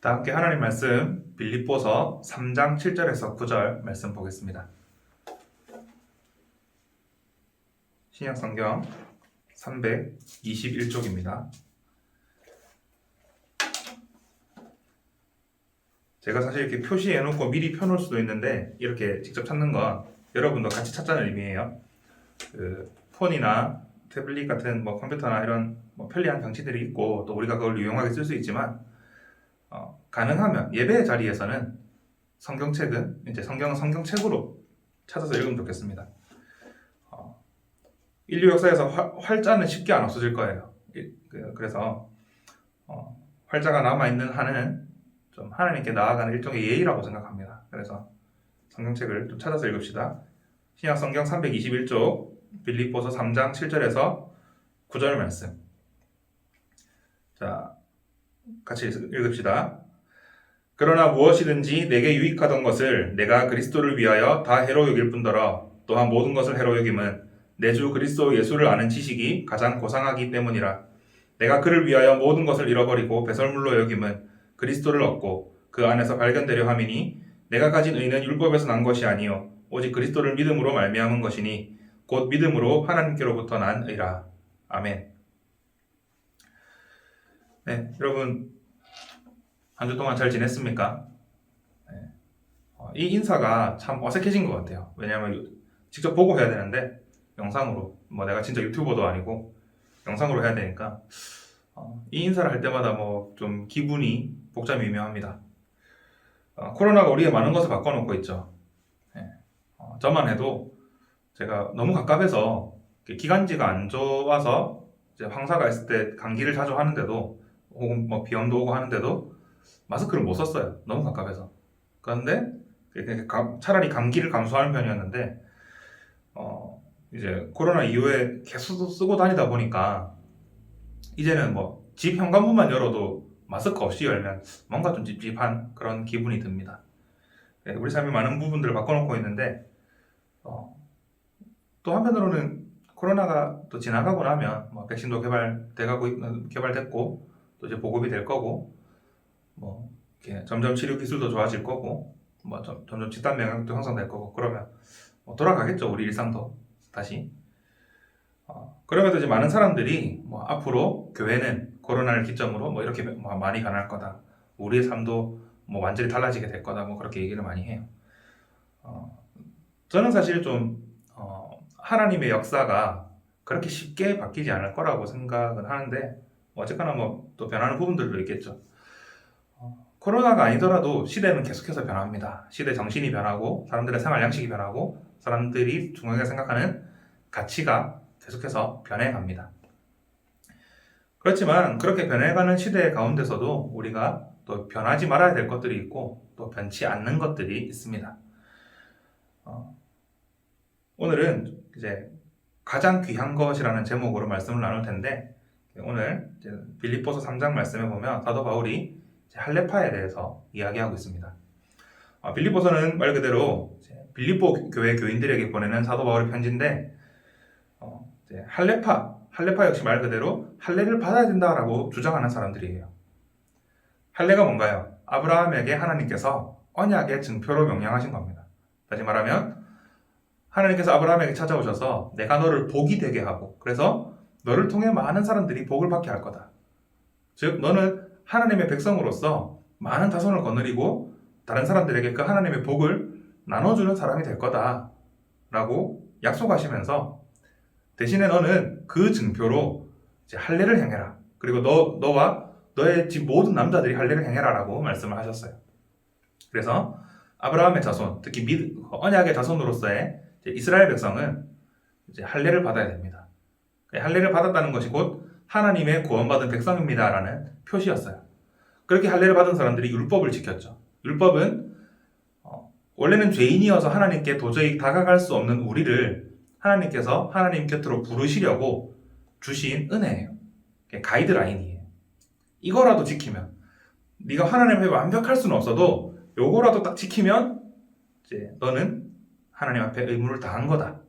다 함께 하나님 말씀 빌립보서 3장 7절에서 9절 말씀 보겠습니다. 신약 성경 321쪽입니다. 제가 사실 이렇게 표시해 놓고 미리 펴놓을 수도 있는데 이렇게 직접 찾는 건 여러분도 같이 찾자는 의미예요. 폰이나 태블릿 같은 컴퓨터나 이런 편리한 장치들이 있고 또 우리가 그걸 유용하게 쓸 수 있지만 가능하면 예배 자리에서는 성경책은 이제 성경책으로 찾아서 읽으면 좋겠습니다. 인류 역사에서 활자는 쉽게 안 없어질 거예요. 그래서 활자가 남아있는 한은 좀 하나님께 나아가는 일종의 예의라고 생각합니다. 그래서 성경책을 좀 찾아서 읽읍시다. 신약 성경 321쪽 빌립보서 3장 7절에서 9절 말씀. 자, 같이 읽읍시다. 그러나 무엇이든지 내게 유익하던 것을 내가 그리스도를 위하여 다 해로 여길 뿐더러 또한 모든 것을 해로 여김은 내 주 그리스도 예수를 아는 지식이 가장 고상하기 때문이라. 내가 그를 위하여 모든 것을 잃어버리고 배설물로 여김은 그리스도를 얻고 그 안에서 발견되려 함이니 내가 가진 의는 율법에서 난 것이 아니요 오직 그리스도를 믿음으로 말미암은 것이니 곧 믿음으로 하나님께로부터 난 의라. 아멘. 네, 여러분 한 주 동안 잘 지냈습니까? 네. 이 인사가 참 어색해진 것 같아요. 왜냐하면 직접 보고 해야 되는데 영상으로 내가 진짜 유튜버도 아니고 영상으로 해야 되니까 이 인사를 할 때마다 좀 기분이 복잡미묘합니다. 코로나가 우리의 많은 것을 바꿔놓고 있죠. 네. 저만 해도 제가 너무 갑갑해서 기관지가 안 좋아서 이제 황사가 있을 때 감기를 자주 하는데도 혹은 비염도 오고 하는데도 마스크를 못 썼어요. 너무 갑갑해서. 그런데 차라리 감기를 감수하는 편이었는데 이제 코로나 이후에 계속 쓰고 다니다 보니까 이제는 집 현관문만 열어도 마스크 없이 열면 뭔가 좀 찝찝한 그런 기분이 듭니다. 네, 우리 삶의 많은 부분들을 바꿔놓고 있는데 또 한편으로는 코로나가 또 지나가고 나면 백신도 개발됐고 또 이제 보급이 될 거고 이렇게 점점 치료 기술도 좋아질 거고 점점 집단 면역도 형성될 거고 그러면 돌아가겠죠. 우리 일상도 다시. 그러면서 이제 많은 사람들이 앞으로 교회는 코로나를 기점으로 이렇게 많이 변할 거다. 우리의 삶도 완전히 달라지게 될 거다. 그렇게 얘기를 많이 해요. 저는 사실 좀 하나님의 역사가 그렇게 쉽게 바뀌지 않을 거라고 생각은 하는데 어쨌거나 또 변하는 부분들도 있겠죠. 코로나가 아니더라도 시대는 계속해서 변합니다. 시대 정신이 변하고 사람들의 생활 양식이 변하고 사람들이 중요하게 생각하는 가치가 계속해서 변해갑니다. 그렇지만 그렇게 변해가는 시대 가운데서도 우리가 또 변하지 말아야 될 것들이 있고 또 변치 않는 것들이 있습니다. 오늘은 이제 가장 귀한 것이라는 제목으로 말씀을 나눌 텐데 오늘 빌립보서 3장 말씀에 보면 사도 바울이 할례파에 대해서 이야기하고 있습니다. 빌립보서는 말 그대로 빌립보 교회 교인들에게 보내는 사도 바울의 편지인데 할례파 역시 말 그대로 할례를 받아야 된다라고 주장하는 사람들이에요. 할례가 뭔가요? 아브라함에게 하나님께서 언약의 증표로 명령하신 겁니다. 다시 말하면 하나님께서 아브라함에게 찾아오셔서 내가 너를 복이 되게 하고 그래서 너를 통해 많은 사람들이 복을 받게 할 거다. 즉 너는 하나님의 백성으로서 많은 자손을 거느리고 다른 사람들에게 그 하나님의 복을 나눠주는 사람이 될 거다 라고 약속하시면서 대신에 너는 그 증표로 이제 할례를 행해라. 그리고 너와 너의 집 모든 남자들이 할례를 행해라 라고 말씀을 하셨어요. 그래서 아브라함의 자손, 특히 언약의 자손으로서의 이스라엘 백성은 이제 할례를 받아야 됩니다. 할례를 받았다는 것이 곧 하나님의 구원받은 백성입니다라는 표시였어요. 그렇게 할례를 받은 사람들이 율법을 지켰죠. 율법은 원래는 죄인이어서 하나님께 도저히 다가갈 수 없는 우리를 하나님께서 하나님 곁으로 부르시려고 주신 은혜예요. 가이드라인이에요. 이거라도 지키면 네가 하나님 앞에 완벽할 수는 없어도 요거라도 딱 지키면 이제 너는 하나님 앞에 의무를 다한 거다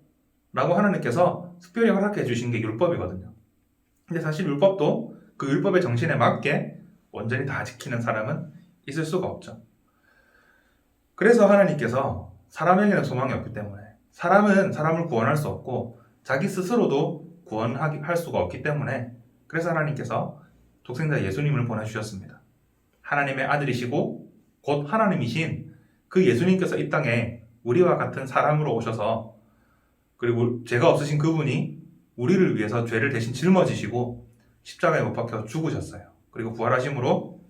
라고 하나님께서 특별히 허락해 주신 게 율법이거든요. 근데 사실 율법도 그 율법의 정신에 맞게 온전히 다 지키는 사람은 있을 수가 없죠. 그래서 하나님께서 사람에게는 소망이 없기 때문에, 사람은 사람을 구원할 수 없고 자기 스스로도 구원할 수가 없기 때문에, 그래서 하나님께서 독생자 예수님을 보내주셨습니다. 하나님의 아들이시고 곧 하나님이신 그 예수님께서 이 땅에 우리와 같은 사람으로 오셔서, 그리고 죄가 없으신 그분이 우리를 위해서 죄를 대신 짊어지시고 십자가에 못 박혀 죽으셨어요. 그리고 부활하심으로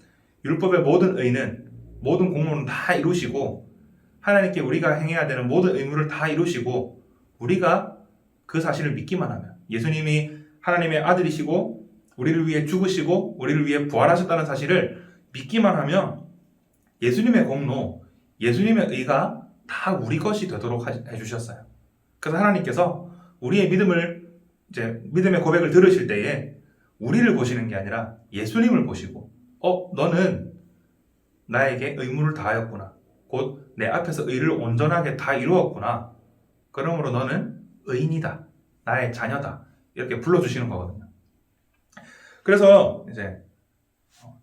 율법의 모든 의는, 모든 공로는 다 이루시고, 하나님께 우리가 행해야 되는 모든 의무를 다 이루시고, 우리가 그 사실을 믿기만 하면, 예수님이 하나님의 아들이시고 우리를 위해 죽으시고 우리를 위해 부활하셨다는 사실을 믿기만 하면 예수님의 공로, 예수님의 의가 다 우리 것이 되도록 해주셨어요. 그래서 하나님께서 우리의 믿음의 고백을 들으실 때에 우리를 보시는 게 아니라 예수님을 보시고, 너는 나에게 의무를 다하였구나, 곧 내 앞에서 의를 온전하게 다 이루었구나, 그러므로 너는 의인이다, 나의 자녀다, 이렇게 불러주시는 거거든요. 그래서 이제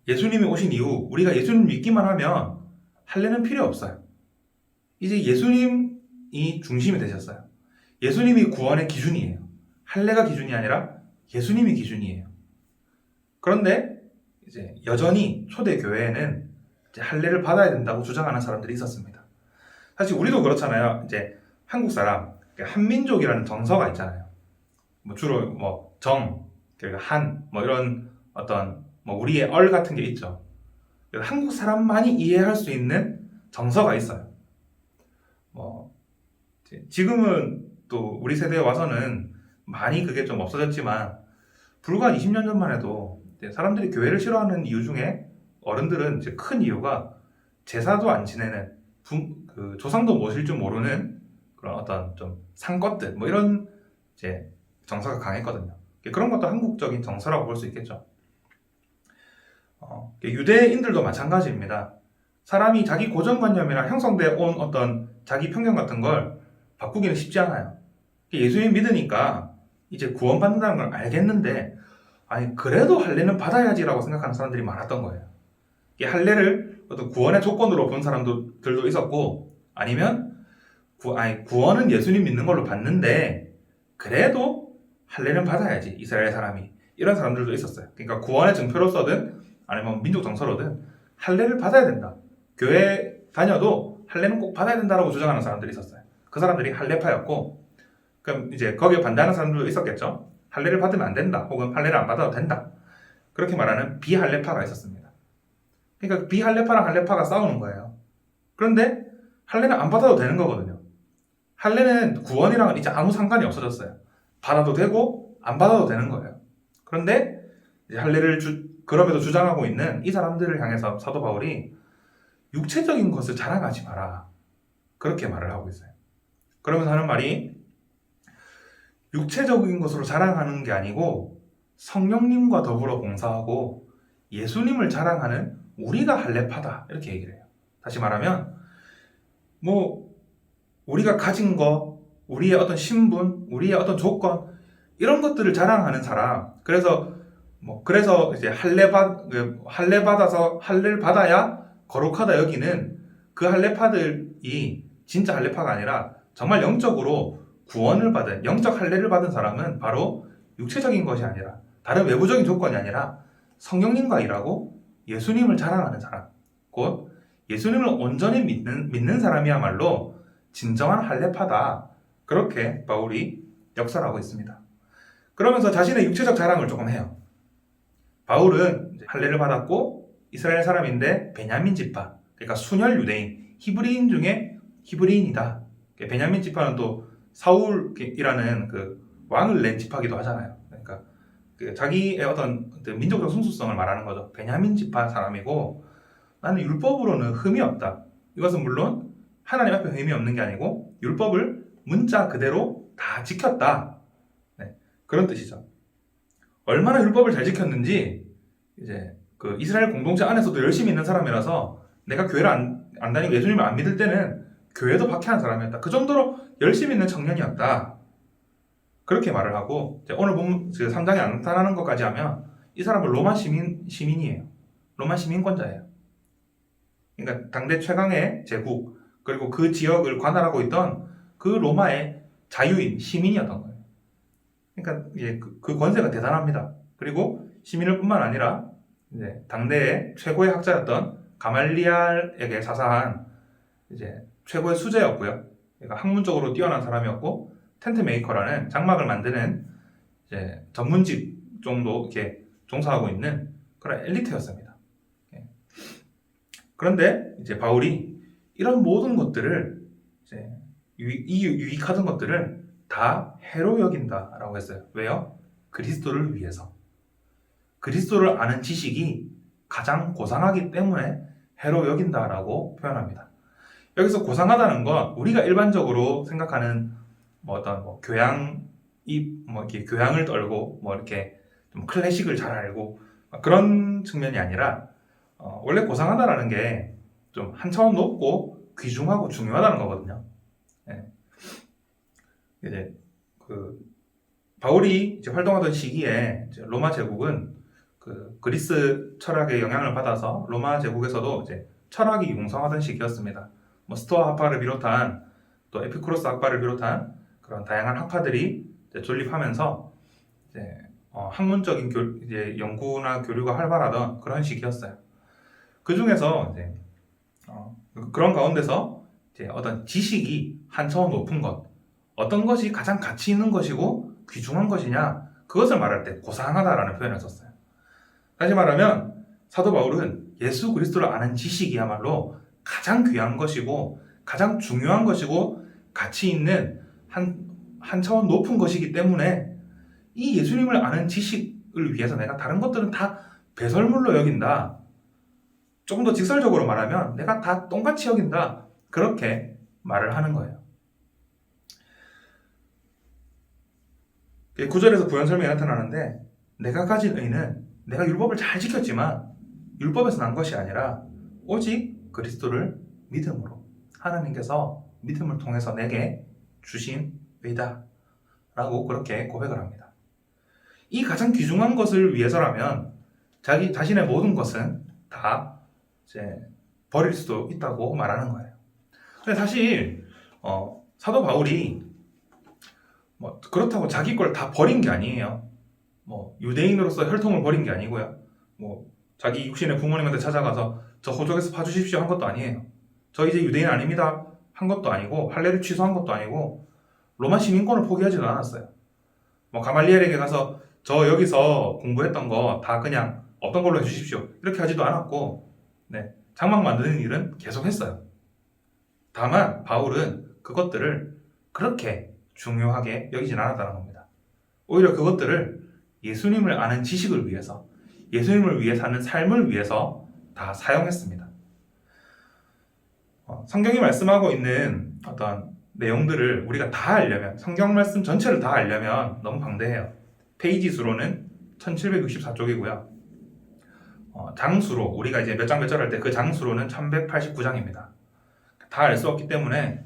예수님이 오신 이후 우리가 예수님 믿기만 하면 할례는 필요 없어요. 이제 예수님이 중심이 되셨어요. 예수님이 구원의 기준이에요. 할례가 기준이 아니라 예수님이 기준이에요. 그런데 이제 여전히 초대 교회에는 할례를 받아야 된다고 주장하는 사람들이 있었습니다. 사실 우리도 그렇잖아요. 이제 한국 사람, 한민족이라는 정서가 있잖아요. 주로 한, 이런 어떤 우리의 얼 같은 게 있죠. 한국 사람만이 이해할 수 있는 정서가 있어요. 지금은 또 우리 세대에 와서는 많이 그게 좀 없어졌지만, 불과 20년 전만 해도 사람들이 교회를 싫어하는 이유 중에 어른들은 이제 큰 이유가 제사도 안 지내는, 조상도 모실 줄 모르는 그런 어떤 좀 상것들, 이런 이제 정서가 강했거든요. 그런 것도 한국적인 정서라고 볼 수 있겠죠. 유대인들도 마찬가지입니다. 사람이 자기 고정관념이나 형성되어 온 어떤 자기 편견 같은 걸 바꾸기는 쉽지 않아요. 예수님 믿으니까 이제 구원받는다는 걸 알겠는데, 아니 그래도 할례는 받아야지라고 생각하는 사람들이 많았던 거예요. 할례를 어떤 구원의 조건으로 본 사람들도 있었고, 아니면 구원은 예수님 믿는 걸로 봤는데 그래도 할례는 받아야지 이스라엘 사람이, 이런 사람들도 있었어요. 그러니까 구원의 증표로서든 아니면 민족 정서로든 할례를 받아야 된다, 교회 다녀도 할례는 꼭 받아야 된다라고 주장하는 사람들이 있었어요. 그 사람들이 할례파였고, 그럼 이제 거기에 반대하는 사람들도 있었겠죠. 할례를 받으면 안 된다, 혹은 할례를 안 받아도 된다, 그렇게 말하는 비할례파가 있었습니다. 그러니까 비할례파랑 할례파가 싸우는 거예요. 그런데 할례는 안 받아도 되는 거거든요. 할례는 구원이랑은 이제 아무 상관이 없어졌어요. 받아도 되고 안 받아도 되는 거예요. 그런데 이제 할례를 그럼에도 주장하고 있는 이 사람들을 향해서 사도 바울이 육체적인 것을 자랑하지 마라, 그렇게 말을 하고 있어요. 그러면서 하는 말이, 육체적인 것으로 자랑하는 게 아니고 성령님과 더불어 봉사하고 예수님을 자랑하는 우리가 할례파다, 이렇게 얘기를 해요. 다시 말하면 우리가 가진 거, 우리의 어떤 신분, 우리의 어떤 조건, 이런 것들을 자랑하는 사람, 그래서 이제 할례를 받아야 거룩하다 여기는 그 할례파들이 진짜 할례파가 아니라 정말 영적으로 구원을 받은, 영적 할례를 받은 사람은 바로 육체적인 것이 아니라, 다른 외부적인 조건이 아니라 성령님과 일하고 예수님을 자랑하는 사람, 곧 예수님을 온전히 믿는 사람이야말로 진정한 할례파다, 그렇게 바울이 역설하고 있습니다. 그러면서 자신의 육체적 자랑을 조금 해요. 바울은 할례를 받았고 이스라엘 사람인데 베냐민 지파, 그러니까 순혈 유대인, 히브리인 중에 히브리인이다. 베냐민 지파는 또 사울이라는 그 왕을 낸 지파기도 하잖아요. 그러니까 자기의 어떤 민족적 순수성을 말하는 거죠. 베냐민 지파 사람이고 나는 율법으로는 흠이 없다. 이것은 물론 하나님 앞에 흠이 없는 게 아니고 율법을 문자 그대로 다 지켰다, 그런 뜻이죠. 얼마나 율법을 잘 지켰는지 이제 그 이스라엘 공동체 안에서도 열심히 있는 사람이라서, 내가 교회를 안 다니고 예수님을 안 믿을 때는 교회도 박해한 사람이었다, 그 정도로 열심히 있는 청년이었다, 그렇게 말을 하고, 오늘 보면 3장에 나타나는 것까지 하면 이 사람은 로마 시민이에요. 로마 시민권자예요. 그러니까 당대 최강의 제국, 그리고 그 지역을 관할하고 있던 그 로마의 자유인, 시민이었던 거예요. 그러니까 그 권세가 대단합니다. 그리고 시민을 뿐만 아니라 이제 당대의 최고의 학자였던 가말리알에게 사사한 이제 최고의 수재였고요. 그러니까 학문적으로 뛰어난 사람이었고 텐트 메이커라는 장막을 만드는 이제 전문직 정도 이렇게 종사하고 있는 그런 엘리트였습니다. 그런데 이제 바울이 이런 모든 것들을 이제 유익하던 것들을 다 해로 여긴다라고 했어요. 왜요? 그리스도를 위해서. 그리스도를 아는 지식이 가장 고상하기 때문에 해로 여긴다라고 표현합니다. 여기서 고상하다는 건 우리가 일반적으로 생각하는 어떤 교양이 이렇게 교양을 떨고 이렇게 좀 클래식을 잘 알고 그런 측면이 아니라 원래 고상하다라는 게 좀 한 차원 높고 귀중하고 중요하다는 거거든요. 예. 이제 바울이 이제 활동하던 시기에 이제 로마 제국은 그리스 철학의 영향을 받아서 로마 제국에서도 이제 철학이 융성하던 시기였습니다. 스토아 학파를 비롯한 또 에피쿠로스 학파를 비롯한 그런 다양한 학파들이 이제 존립하면서 이제 학문적인 이제 연구나 교류가 활발하던 그런 시기였어요. 그 중에서 이제 그런 가운데서 이제 어떤 지식이 한 차원 높은 것, 어떤 것이 가장 가치 있는 것이고 귀중한 것이냐, 그것을 말할 때 고상하다라는 표현을 썼어요. 다시 말하면 사도 바울은 예수 그리스도를 아는 지식이야말로 가장 귀한 것이고 가장 중요한 것이고 가치 있는 한 차원 높은 것이기 때문에 이 예수님을 아는 지식을 위해서 내가 다른 것들은 다 배설물로 여긴다. 조금 더 직설적으로 말하면 내가 다 똥같이 여긴다. 그렇게 말을 하는 거예요. 9절에서 부연 설명이 나타나는데 내가 가진 의는 내가 율법을 잘 지켰지만 율법에서 난 것이 아니라 오직 그리스도를 믿음으로 하나님께서 믿음을 통해서 내게 주신 의다 라고 그렇게 고백을 합니다. 이 가장 귀중한 것을 위해서라면 자기 자신의 모든 것은 다 이제 버릴 수도 있다고 말하는 거예요. 근데 사실 사도 바울이 그렇다고 자기 걸 다 버린 게 아니에요. 유대인으로서 혈통을 버린 게 아니고요. 자기 육신의 부모님한테 찾아가서 저 호적에서 봐주십시오 한 것도 아니에요. 저 이제 유대인 아닙니다 한 것도 아니고 할례를 취소한 것도 아니고 로마 시민권을 포기하지도 않았어요. 가말리엘에게 가서 저 여기서 공부했던 거 다 그냥 어떤 걸로 해주십시오 이렇게 하지도 않았고 장막 만드는 일은 계속 했어요. 다만 바울은 그것들을 그렇게 중요하게 여기진 않았다는 겁니다. 오히려 그것들을 예수님을 아는 지식을 위해서, 예수님을 위해 사는 삶을 위해서 다 사용했습니다. 성경이 말씀하고 있는 어떤 내용들을 우리가 다 알려면, 성경 말씀 전체를 다 알려면 너무 방대해요. 페이지 수로는 1764쪽이고요. 장수로, 우리가 이제 몇 장 몇 절 할 때 그 장수로는 1189장입니다. 다 알 수 없기 때문에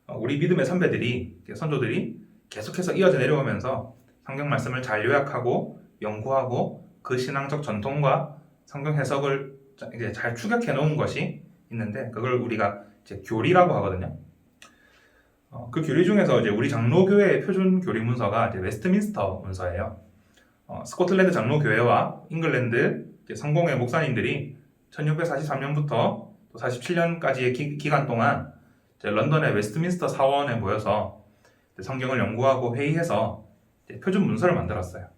우리 믿음의 선배들이, 선조들이 계속해서 이어져 내려오면서 성경 말씀을 잘 요약하고 연구하고 그 신앙적 전통과 성경 해석을 이제 잘 추격해 놓은 것이 있는데 그걸 우리가 이제 교리라고 하거든요. 그 교리 중에서 이제 우리 장로교회의 표준 교리 문서가 이제 웨스트민스터 문서예요. 스코틀랜드 장로교회와 잉글랜드 성공회 목사님들이 1643년부터 또 47년까지의 기간 동안 런던의 웨스트민스터 사원에 모여서 성경을 연구하고 회의해서 표준 문서를 만들었어요.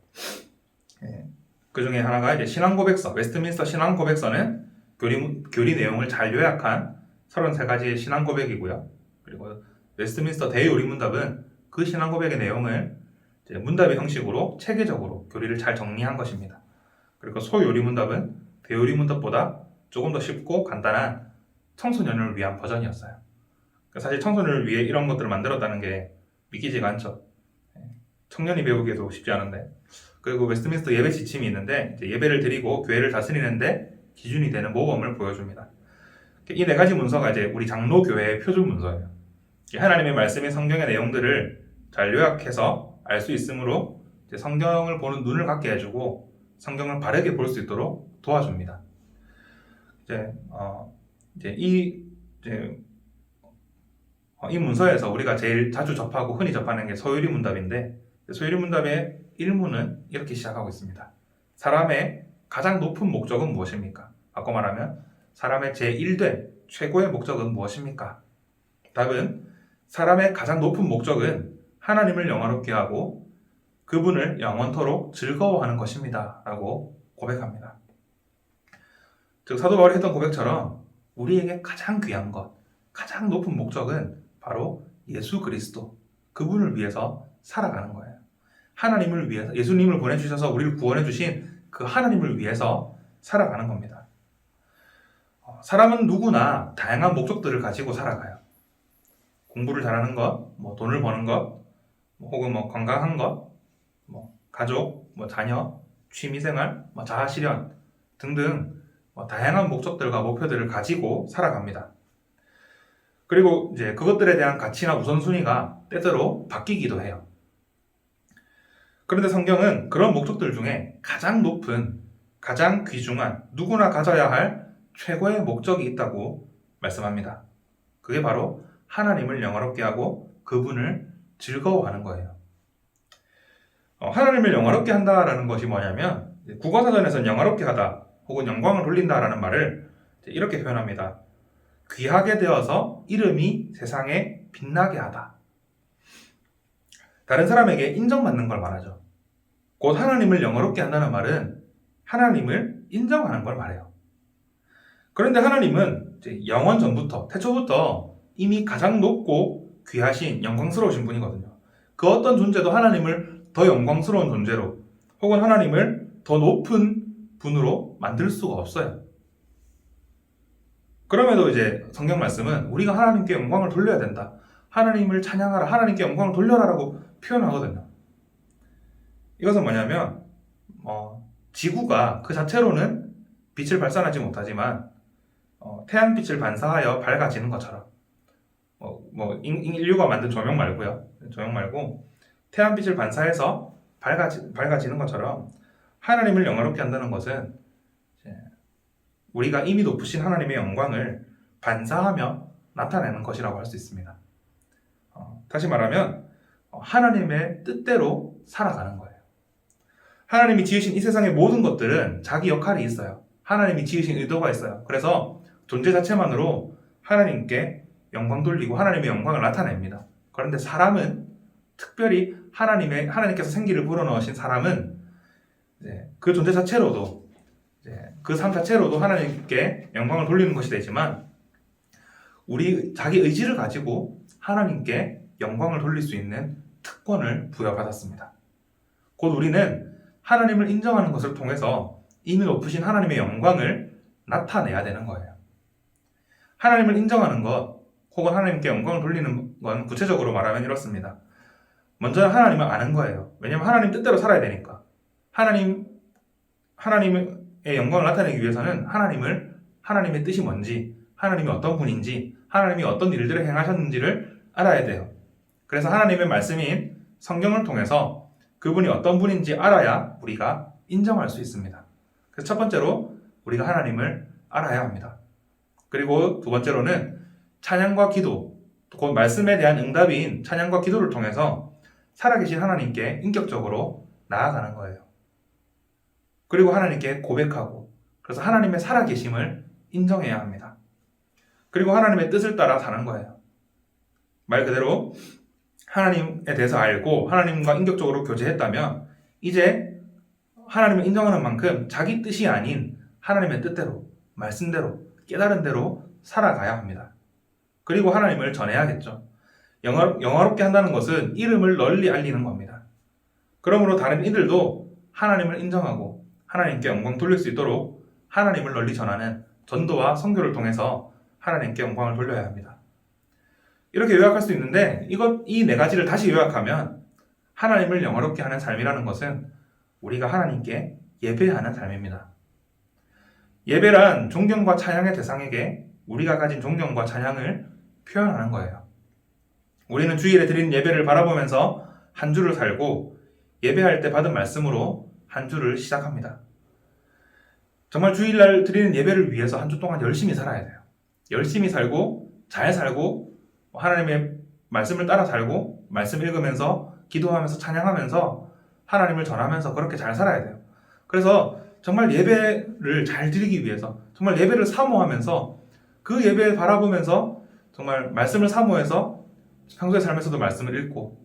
그 중에 하나가 이제 신앙고백서, 웨스트민스터 신앙고백서는 교리 내용을 잘 요약한 33가지의 신앙고백이고요. 그리고 웨스트민스터 대요리문답은 그 신앙고백의 내용을 이제 문답의 형식으로 체계적으로 교리를 잘 정리한 것입니다. 그리고 소요리문답은 대요리문답보다 조금 더 쉽고 간단한 청소년을 위한 버전이었어요. 사실 청소년을 위해 이런 것들을 만들었다는 게 믿기지가 않죠. 청년이 배우기에도 쉽지 않은데. 그리고 웨스트민스터 예배 지침이 있는데 예배를 드리고 교회를 다스리는데 기준이 되는 모범을 보여줍니다. 이 4가지 문서가 이제 우리 장로교회의 표준 문서예요. 하나님의 말씀인 성경의 내용들을 잘 요약해서 알 수 있으므로 이제 성경을 보는 눈을 갖게 해주고 성경을 바르게 볼 수 있도록 도와줍니다. 이제 이제 이 문서에서 우리가 제일 자주 접하고 흔히 접하는 게 소유리 문답인데, 소유리 문답의 1문은 이렇게 시작하고 있습니다. 사람의 가장 높은 목적은 무엇입니까? 바꿔 말하면 사람의 제1된 최고의 목적은 무엇입니까? 답은 사람의 가장 높은 목적은 하나님을 영화롭게 하고 그분을 영원토록 즐거워하는 것입니다. 라고 고백합니다. 즉 사도 바울이 했던 고백처럼 우리에게 가장 귀한 것, 가장 높은 목적은 바로 예수 그리스도, 그분을 위해서 살아가는 거예요. 하나님을 위해서, 예수님을 보내주셔서 우리를 구원해 주신 그 하나님을 위해서 살아가는 겁니다. 사람은 누구나 다양한 목적들을 가지고 살아가요. 공부를 잘하는 것, 돈을 버는 것, 혹은 건강한 것, 가족, 자녀, 취미생활, 자아실현 등등 다양한 목적들과 목표들을 가지고 살아갑니다. 그리고 이제 그것들에 대한 가치나 우선순위가 때때로 바뀌기도 해요. 그런데 성경은 그런 목적들 중에 가장 높은, 가장 귀중한, 누구나 가져야 할 최고의 목적이 있다고 말씀합니다. 그게 바로 하나님을 영화롭게 하고 그분을 즐거워하는 거예요. 하나님을 영화롭게 한다라는 것이 뭐냐면, 국어사전에서는 영화롭게 하다 혹은 영광을 돌린다라는 말을 이렇게 표현합니다. 귀하게 되어서 이름이 세상에 빛나게 하다. 다른 사람에게 인정받는 걸 말하죠. 곧 하나님을 영화롭게 한다는 말은 하나님을 인정하는 걸 말해요. 그런데 하나님은 영원 전부터, 태초부터 이미 가장 높고 귀하신 영광스러우신 분이거든요. 그 어떤 존재도 하나님을 더 영광스러운 존재로 혹은 하나님을 더 높은 분으로 만들 수가 없어요. 그럼에도 이제 성경 말씀은 우리가 하나님께 영광을 돌려야 된다. 하나님을 찬양하라. 하나님께 영광을 돌려라라고 표현하거든요. 이것은 뭐냐면 지구가 그 자체로는 빛을 발산하지 못하지만 태양빛을 반사하여 밝아지는 것처럼 인류가 만든 조명 말고요. 조명 말고 태양빛을 반사해서 밝아지는 것처럼 하나님을 영화롭게 한다는 것은 우리가 이미 높으신 하나님의 영광을 반사하며 나타내는 것이라고 할 수 있습니다. 다시 말하면 하나님의 뜻대로 살아가는 거예요. 하나님이 지으신 이 세상의 모든 것들은 자기 역할이 있어요. 하나님이 지으신 의도가 있어요. 그래서 존재 자체만으로 하나님께 영광 돌리고 하나님의 영광을 나타냅니다. 그런데 사람은 특별히 하나님께서 생기를 불어넣으신 사람은 그 존재 자체로도 그 삶 자체로도 하나님께 영광을 돌리는 것이 되지만 자기 의지를 가지고 하나님께 영광을 돌릴 수 있는 특권을 부여받았습니다. 곧 우리는 하나님을 인정하는 것을 통해서 이미 높으신 하나님의 영광을 나타내야 되는 거예요. 하나님을 인정하는 것 혹은 하나님께 영광을 돌리는 건 구체적으로 말하면 이렇습니다. 먼저 하나님을 아는 거예요. 왜냐하면 하나님 뜻대로 살아야 되니까. 하나님의 영광을 나타내기 위해서는 하나님의 뜻이 뭔지, 하나님이 어떤 분인지, 하나님이 어떤 일들을 행하셨는지를 알아야 돼요. 그래서 하나님의 말씀인 성경을 통해서 그분이 어떤 분인지 알아야 우리가 인정할 수 있습니다. 그래서 첫 번째로 우리가 하나님을 알아야 합니다. 그리고 두 번째로는 찬양과 기도, 곧 말씀에 대한 응답인 찬양과 기도를 통해서 살아계신 하나님께 인격적으로 나아가는 거예요. 그리고 하나님께 고백하고, 그래서 하나님의 살아계심을 인정해야 합니다. 그리고 하나님의 뜻을 따라 사는 거예요. 말 그대로 하나님에 대해서 알고 하나님과 인격적으로 교제했다면 이제 하나님을 인정하는 만큼 자기 뜻이 아닌 하나님의 뜻대로, 말씀대로, 깨달은 대로 살아가야 합니다. 그리고 하나님을 전해야겠죠. 영화롭게 한다는 것은 이름을 널리 알리는 겁니다. 그러므로 다른 이들도 하나님을 인정하고 하나님께 영광 돌릴 수 있도록 하나님을 널리 전하는 전도와 선교를 통해서 하나님께 영광을 돌려야 합니다. 이렇게 요약할 수 있는데 이 네 가지를 다시 요약하면 하나님을 영화롭게 하는 삶이라는 것은 우리가 하나님께 예배하는 삶입니다. 예배란 존경과 찬양의 대상에게 우리가 가진 존경과 찬양을 표현하는 거예요. 우리는 주일에 드리는 예배를 바라보면서 한 주를 살고 예배할 때 받은 말씀으로 한 주를 시작합니다. 정말 주일날 드리는 예배를 위해서 한 주 동안 열심히 살아야 돼요. 열심히 살고 잘 살고 하나님의 말씀을 따라 살고 말씀 읽으면서 기도하면서 찬양하면서 하나님을 전하면서 그렇게 잘 살아야 돼요. 그래서 정말 예배를 잘 드리기 위해서 정말 예배를 사모하면서 그 예배를 바라보면서 정말 말씀을 사모해서 평소의 삶에서도 말씀을 읽고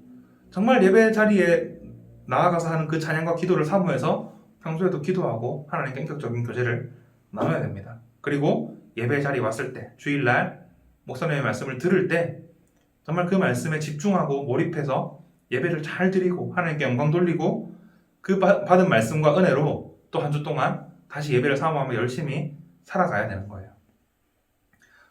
정말 예배 자리에 나아가서 하는 그 찬양과 기도를 사모해서 평소에도 기도하고 하나님과 인격적인 교제를 나눠야 됩니다. 그리고 예배 자리에 왔을 때 주일날 목사님의 말씀을 들을 때 정말 그 말씀에 집중하고 몰입해서 예배를 잘 드리고 하나님께 영광 돌리고 그 받은 말씀과 은혜로 또 한 주 동안 다시 예배를 사모하며 열심히 살아가야 되는 거예요.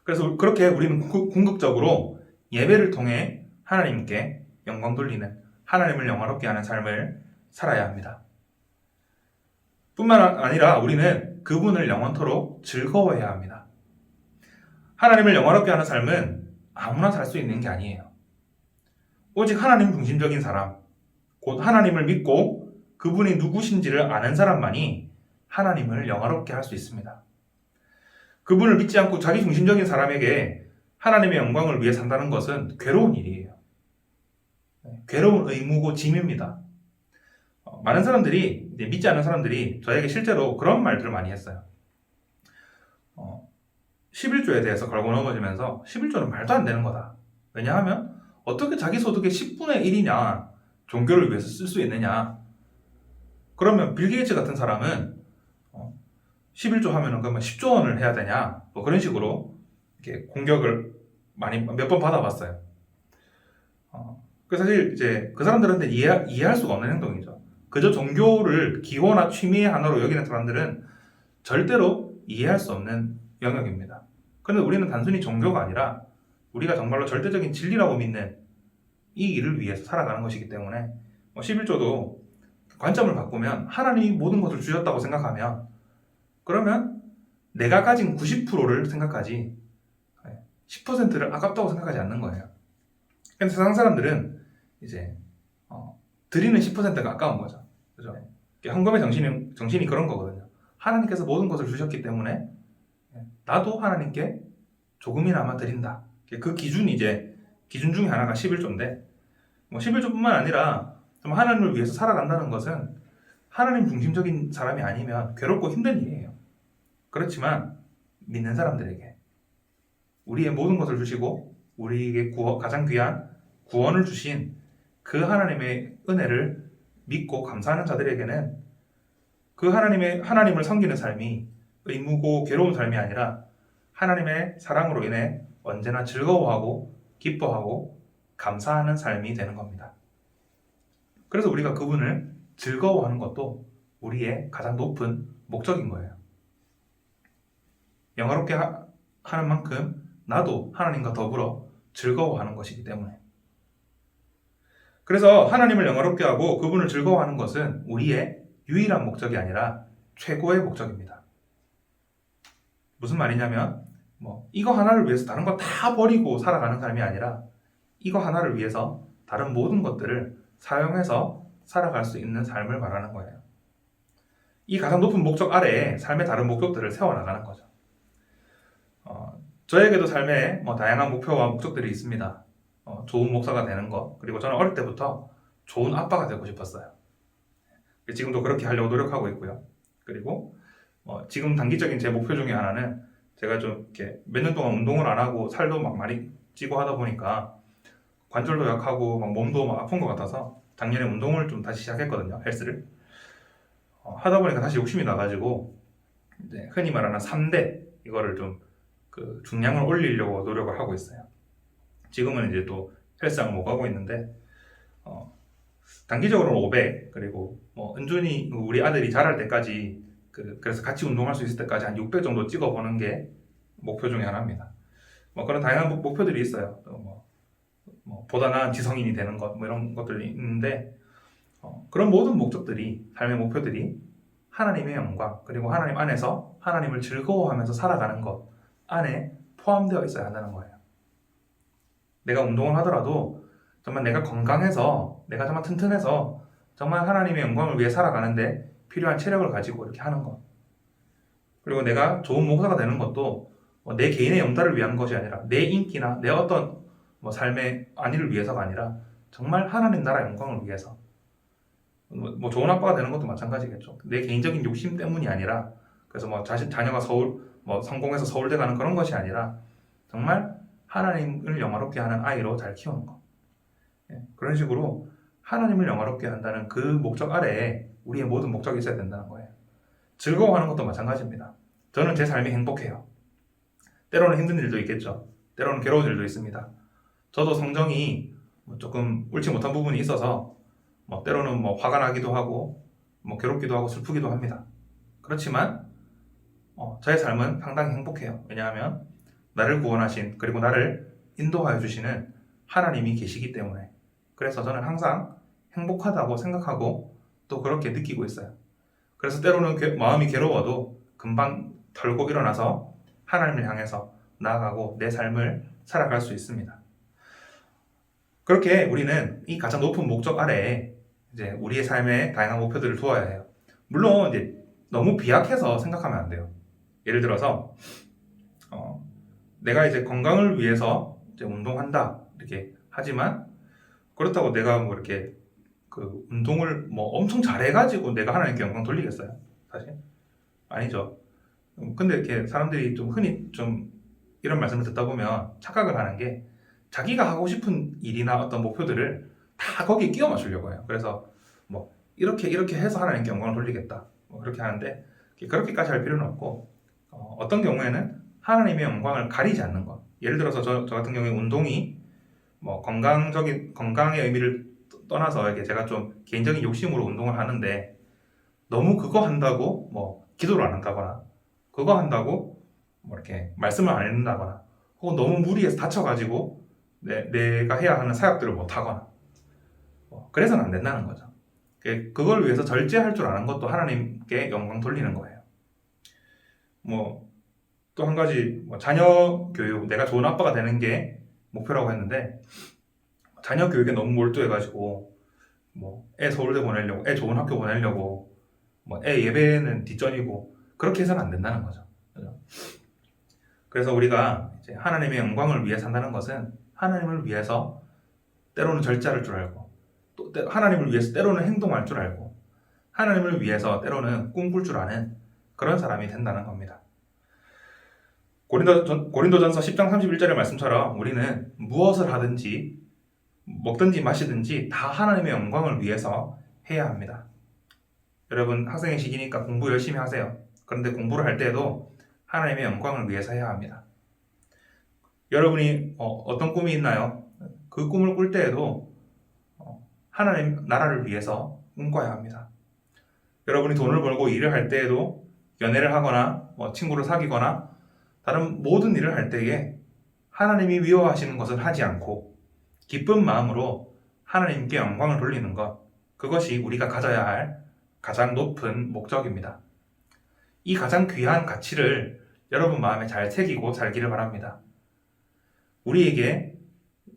그래서 그렇게 우리는 궁극적으로 예배를 통해 하나님께 영광 돌리는 하나님을 영화롭게 하는 삶을 살아야 합니다. 뿐만 아니라 우리는 그분을 영원토록 즐거워해야 합니다. 하나님을 영화롭게 하는 삶은 아무나 살 수 있는 게 아니에요. 오직 하나님 중심적인 사람, 곧 하나님을 믿고 그분이 누구신지를 아는 사람만이 하나님을 영화롭게 할 수 있습니다. 그분을 믿지 않고 자기 중심적인 사람에게 하나님의 영광을 위해 산다는 것은 괴로운 일이에요. 괴로운 의무고 짐입니다. 많은 사람들이, 믿지 않는 사람들이 저에게 실제로 그런 말들을 많이 했어요. 11조에 대해서 걸고 넘어지면서 11조는 말도 안 되는 거다. 왜냐하면 어떻게 자기 소득의 10분의 1이냐 종교를 위해서 쓸 수 있느냐. 그러면 빌 게이츠 같은 사람은 11조 하면은 그러면 10조 원을 해야 되냐, 뭐 그런 식으로 이렇게 공격을 많이 몇 번 받아봤어요. 그 사실 이제 그 사람들한테 이해할 수가 없는 행동이죠. 그저 종교를 기호나 취미의 하나로 여기는 사람들은 절대로 이해할 수 없는 영역입니다. 그런데 우리는 단순히 종교가 아니라 우리가 정말로 절대적인 진리라고 믿는 이 일을 위해서 살아가는 것이기 때문에 11조도 관점을 바꾸면 하나님이 모든 것을 주셨다고 생각하면 그러면 내가 가진 90%를 생각하지 10%를 아깝다고 생각하지 않는 거예요. 근데 세상 사람들은 이제 드리는 10%가 아까운 거죠. 그죠? 헌금의 정신이 그런 거거든요. 하나님께서 모든 것을 주셨기 때문에 나도 하나님께 조금이나마 드린다. 그 기준 중에 하나가 11조인데 11조뿐만 아니라 하나님을 위해서 살아간다는 것은 하나님 중심적인 사람이 아니면 괴롭고 힘든 일이에요. 그렇지만 믿는 사람들에게 우리의 모든 것을 주시고 우리에게 가장 귀한 구원을 주신 그 하나님의 은혜를 믿고 감사하는 자들에게는 그 하나님을 섬기는 삶이 의무고 괴로운 삶이 아니라 하나님의 사랑으로 인해 언제나 즐거워하고 기뻐하고 감사하는 삶이 되는 겁니다. 그래서 우리가 그분을 즐거워하는 것도 우리의 가장 높은 목적인 거예요. 영화롭게 하는 만큼 나도 하나님과 더불어 즐거워하는 것이기 때문에. 그래서 하나님을 영화롭게 하고 그분을 즐거워하는 것은 우리의 유일한 목적이 아니라 최고의 목적입니다. 무슨 말이냐면 이거 하나를 위해서 다른 거 다 버리고 살아가는 삶이 아니라 이거 하나를 위해서 다른 모든 것들을 사용해서 살아갈 수 있는 삶을 말하는 거예요. 이 가장 높은 목적 아래에 삶의 다른 목적들을 세워나가는 거죠. 저에게도 삶에 다양한 목표와 목적들이 있습니다. 좋은 목사가 되는 것, 그리고 저는 어릴 때부터 좋은 아빠가 되고 싶었어요. 지금도 그렇게 하려고 노력하고 있고요. 그리고 지금 단기적인 제 목표 중에 하나는 제가 좀 이렇게 몇 년 동안 운동을 안 하고 살도 많이 찌고 하다 보니까 관절도 약하고 몸도 아픈 것 같아서 작년에 운동을 좀 다시 시작했거든요. 헬스를. 하다 보니까 다시 욕심이 나가지고 이제 흔히 말하는 3대 이거를 좀 그 중량을 올리려고 노력을 하고 있어요. 지금은 이제 또 헬스장을 못 가고 있는데 단기적으로는 500 그리고 은준이 우리 아들이 자랄 때까지 그래서 같이 운동할 수 있을 때까지 한 600 정도 찍어보는 게 목표 중에 하나입니다. 그런 다양한 목표들이 있어요. 보다 나은 지성인이 되는 것 이런 것들이 있는데 그런 모든 목적들이 삶의 목표들이 하나님의 영광 그리고 하나님 안에서 하나님을 즐거워하면서 살아가는 것 안에 포함되어 있어야 한다는 거예요. 내가 운동을 하더라도 정말 내가 건강해서 내가 정말 튼튼해서 정말 하나님의 영광을 위해 살아가는데 필요한 체력을 가지고 이렇게 하는 것. 그리고 내가 좋은 목사가 되는 것도 내 개인의 영달을 위한 것이 아니라 내 인기나 내 어떤 삶의 안위를 위해서가 아니라 정말 하나님 나라 영광을 위해서 좋은 아빠가 되는 것도 마찬가지겠죠. 내 개인적인 욕심 때문이 아니라 그래서 자녀가 성공해서 서울대 가는 그런 것이 아니라 정말 하나님을 영화롭게 하는 아이로 잘 키우는 것. 그런 식으로 하나님을 영화롭게 한다는 그 목적 아래에 우리의 모든 목적이 있어야 된다는 거예요. 즐거워하는 것도 마찬가지입니다. 저는 제 삶이 행복해요. 때로는 힘든 일도 있겠죠. 때로는 괴로운 일도 있습니다. 저도 성정이 조금 옳지 못한 부분이 있어서 때로는 화가 나기도 하고 괴롭기도 하고 슬프기도 합니다. 그렇지만 저의 삶은 상당히 행복해요. 왜냐하면 나를 구원하신 그리고 나를 인도하여 주시는 하나님이 계시기 때문에. 그래서 저는 항상 행복하다고 생각하고 또 그렇게 느끼고 있어요. 그래서 때로는 마음이 괴로워도 금방 털고 일어나서 하나님을 향해서 나아가고 내 삶을 살아갈 수 있습니다. 그렇게 우리는 이 가장 높은 목적 아래에 이제 우리의 삶의 다양한 목표들을 두어야 해요. 물론 이제 너무 비약해서 생각하면 안 돼요. 예를 들어서 내가 이제 건강을 위해서 이제 운동한다 이렇게 하지만 그렇다고 내가 이렇게 그 운동을 엄청 잘해가지고 내가 하나님께 영광 돌리겠어요? 사실 아니죠. 근데 이렇게 사람들이 좀 흔히 좀 이런 말씀을 듣다 보면 착각을 하는 게 자기가 하고 싶은 일이나 어떤 목표들을 다 거기에 끼워 맞추려고 해요. 그래서 이렇게 해서 하나님께 영광을 돌리겠다 그렇게 하는데 그렇게까지 할 필요는 없고 어떤 경우에는 하나님의 영광을 가리지 않는 것. 예를 들어서 저 같은 경우에 운동이 건강의 의미를 떠나서 이게 제가 좀 개인적인 욕심으로 운동을 하는데 너무 그거 한다고 기도를 안 한다거나 그거 한다고 이렇게 말씀을 안 읽는다거나 혹은 너무 무리해서 다쳐가지고 내가 해야 하는 사역들을 못 하거나 그래서는 안 된다는 거죠. 그걸 위해서 절제할 줄 아는 것도 하나님께 영광 돌리는 거예요. 또 한 가지 자녀 교육, 내가 좋은 아빠가 되는 게 목표라고 했는데 자녀 교육에 너무 몰두해가지고 애 서울대 보내려고, 애 좋은 학교 보내려고 애 예배는 뒷전이고 그렇게 해서는 안 된다는 거죠. 그죠? 그래서 우리가 이제 하나님의 영광을 위해 산다는 것은 하나님을 위해서 때로는 절제할 줄 알고 또 하나님을 위해서 때로는 행동할 줄 알고 하나님을 위해서 때로는 꿈꿀 줄 아는 그런 사람이 된다는 겁니다. 고린도전서 10장 31절의 말씀처럼 우리는 무엇을 하든지 먹든지 마시든지 다 하나님의 영광을 위해서 해야 합니다. 여러분 학생의 시기니까 공부 열심히 하세요. 그런데 공부를 할 때도 하나님의 영광을 위해서 해야 합니다. 여러분이 어떤 꿈이 있나요? 그 꿈을 꿀 때에도 하나님 나라를 위해서 꿈꿔야 합니다. 여러분이 돈을 벌고 일을 할 때에도 연애를 하거나 친구를 사귀거나 다른 모든 일을 할 때에 하나님이 미워하시는 것을 하지 않고 기쁜 마음으로 하나님께 영광을 돌리는 것, 그것이 우리가 가져야 할 가장 높은 목적입니다. 이 가장 귀한 가치를 여러분 마음에 잘 새기고 살기를 바랍니다. 우리에게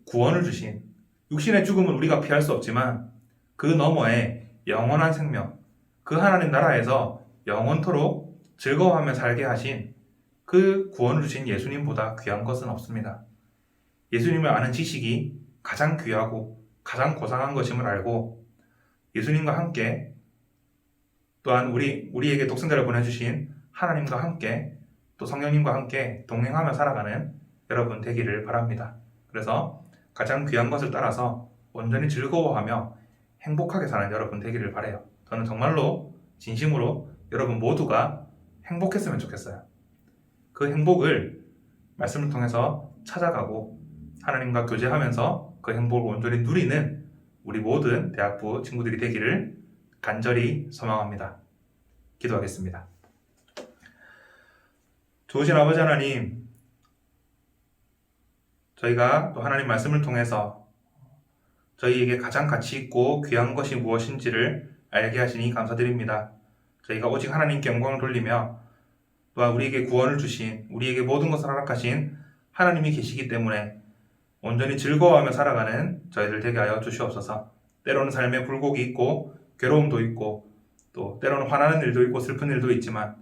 구원을 주신 육신의 죽음은 우리가 피할 수 없지만 그 너머에 영원한 생명, 그 하나님 나라에서 영원토록 즐거워하며 살게 하신 그 구원을 주신 예수님보다 귀한 것은 없습니다. 예수님을 아는 지식이 가장 귀하고 가장 고상한 것임을 알고 예수님과 함께 또한 우리에게 독생자를 보내주신 하나님과 함께 또 성령님과 함께 동행하며 살아가는 여러분 되기를 바랍니다. 그래서 가장 귀한 것을 따라서 온전히 즐거워하며 행복하게 사는 여러분 되기를 바라요. 저는 정말로 진심으로 여러분 모두가 행복했으면 좋겠어요. 그 행복을 말씀을 통해서 찾아가고 하나님과 교제하면서 그 행복을 온전히 누리는 우리 모든 대학부 친구들이 되기를 간절히 소망합니다. 기도하겠습니다. 좋으신 아버지 하나님, 저희가 또 하나님 말씀을 통해서 저희에게 가장 가치 있고 귀한 것이 무엇인지를 알게 하시니 감사드립니다. 저희가 오직 하나님께 영광을 돌리며 또한 우리에게 구원을 주신, 우리에게 모든 것을 허락하신 하나님이 계시기 때문에 온전히 즐거워하며 살아가는 저희들 되게 하여 주시옵소서. 때로는 삶에 굴곡이 있고 괴로움도 있고 또 때로는 화나는 일도 있고 슬픈 일도 있지만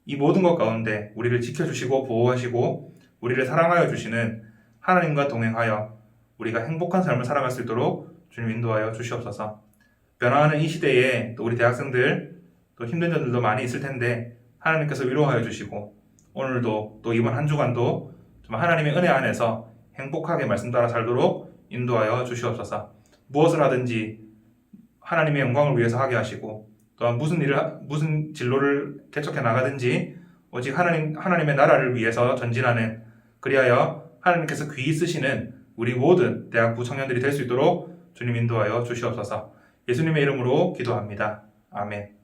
이 모든 것 가운데 우리를 지켜주시고 보호하시고 우리를 사랑하여 주시는 하나님과 동행하여 우리가 행복한 삶을 살아갈 수 있도록 주님 인도하여 주시옵소서. 변화하는 이 시대에 또 우리 대학생들 또 힘든 점들도 많이 있을 텐데 하나님께서 위로하여 주시고 오늘도 또 이번 한 주간도 정말 하나님의 은혜 안에서 행복하게 말씀 따라 살도록 인도하여 주시옵소서. 무엇을 하든지 하나님의 영광을 위해서 하게 하시고 또한 무슨 진로를 개척해 나가든지 오직 하나님의 나라를 위해서 전진하는 그리하여 하나님께서 귀히 쓰시는 우리 모든 대학부 청년들이 될 수 있도록 주님 인도하여 주시옵소서. 예수님의 이름으로 기도합니다. 아멘.